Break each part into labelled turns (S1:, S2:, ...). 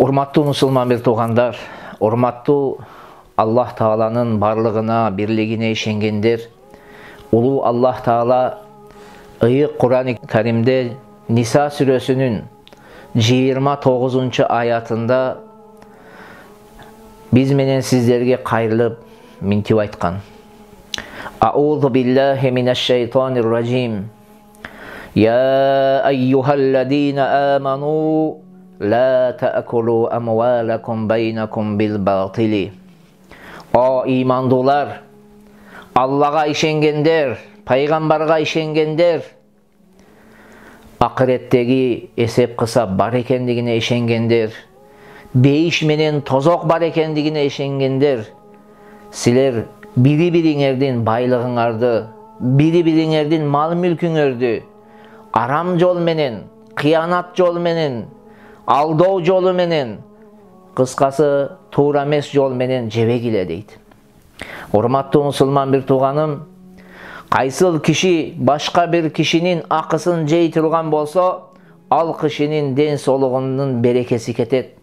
S1: Урматтуу мусулман бир туугандар, урматтуу Аллах Тааланын барлыгына, бирлигине ишенгендер, улуу Аллах Таала ыйык Кур'ан-ы Каримде Ниса сүрөсүнүн 29-аятында биз менен сиздерге кайрылып минтип айткан. Аузу биллахи минаш шайтанир ражим. Я айюхалладина аману ла таакулу амвалакум байнакум бил батили. О имандуулар, Аллага ишенгендер, пайгамбарга ишенгендер, акыреттеги эсеп кысап бар экендигине ишенгендер, бейиш менен тозок бар экендигине ишенгендер, силер бири-бириңердин байлыгыңарды, бири-бириңердин мал-мүлкүңөрдү арам жол менен, кыянат жол менен, алдоо жолу менен, кыскасы туура эмес жол менен жебегиле дейт. Урматтуу мусулман бир тууганым, кайсыл киши башка бир кишинин акысын жей турган болсо, ал кишинин ден соолугунун берекеси кетет.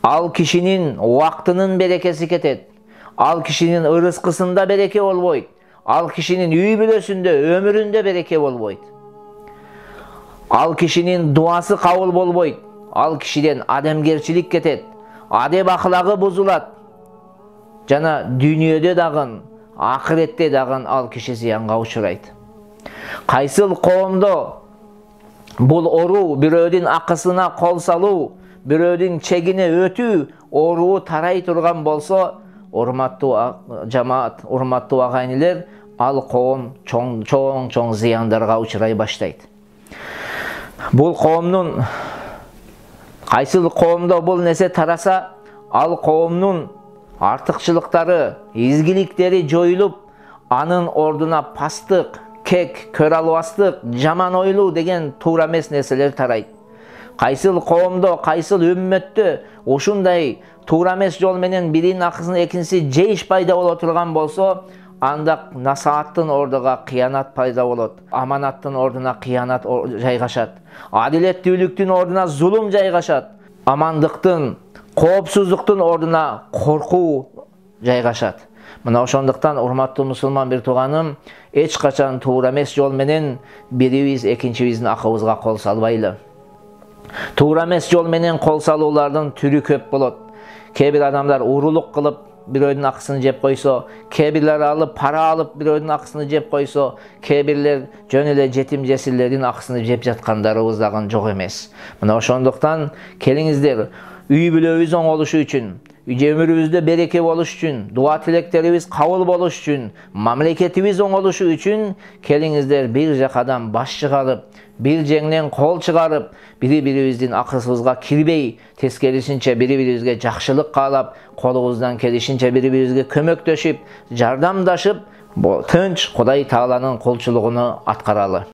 S1: Ал кишинин убактынын берекеси кетет. Ал кишинин ырыскысында береке болбойт. Ал кишинин үй бүлөсүндө, өмүрүндө береке болбойт. Ал кишинин дуасы кабыл болбойт. Ал кишиден адамгерчилик кетет. Адеп аклагы бузулат. Жана дүйнөдө дагы, акыретте дагы ал киши зыянга учурайт. Кайсыл коомдо бул оруу, бирөөдүн акысына кол салуу, бирөөдүн чегине өтүү оруу тарай турган болсо, урматтуу жамаат, урматтуу агайнилер, ал коом чоң зыяндарга учурай баштайт. Бул коомдун кайсыл коомдо бул нерсе тараса, ал коомдун артыкчылыктары, изгиликтери жоюлуп, анын ордуна пастык, кек, көр албастык, жаман ойлуу деген туура эмес нерселер тарайт. Кайсыл коомдо, кайсыл үммөттө ушундай туура эмес жол менен биринин акысын экинчиси жейиш пайда боло турган болсо, анда насааттын ордуга кыянат пайда болот. Аманаттын ордуна кыянат жайгашат. Адилеттүүлүктүн ордуна зулум жайгашат. Амандыктын, коопсуздуктун ордуна коркуу жайгашат. Мына ошондуктан урматтуу мусулман бир тууганым, эч качан туура эмес жол менен бирибиз экинчибиздин акыбызга кол салбайлы. Туура эмес жол менен кол салуулардын түрү көп болот. Кээ бир адамдар урулук кылып бирөөдүн акысын жеп койсо, кээ бирлер алып пара алып бирөөдүн акысын жеп койсо, кээ бирлер жөн эле жетим жесирлердин акысын жеп жаткандарыбыз дагы жок эмес. Мына ошондуктан келиңиздер, үй бүлөбүз оңолушу үчүн, өмүрүбүздө береке болуш үчүн, дуа тилектерибиз кабыл болуш үчүн, мамлекетибиз оңолушу үчүн келиңиздер бир жакадан баш чыгарып, бир жеңнен кол чыгарып, бири-бирибиздин акысыбызга кирбей, тескерисинче бири-бирибизге жакшылык каалап, колубуздан келишинче бири-бирибизге көмөктөшүп, жардамдашып, тынч Кудай Тааланын колчулугуну аткаралы.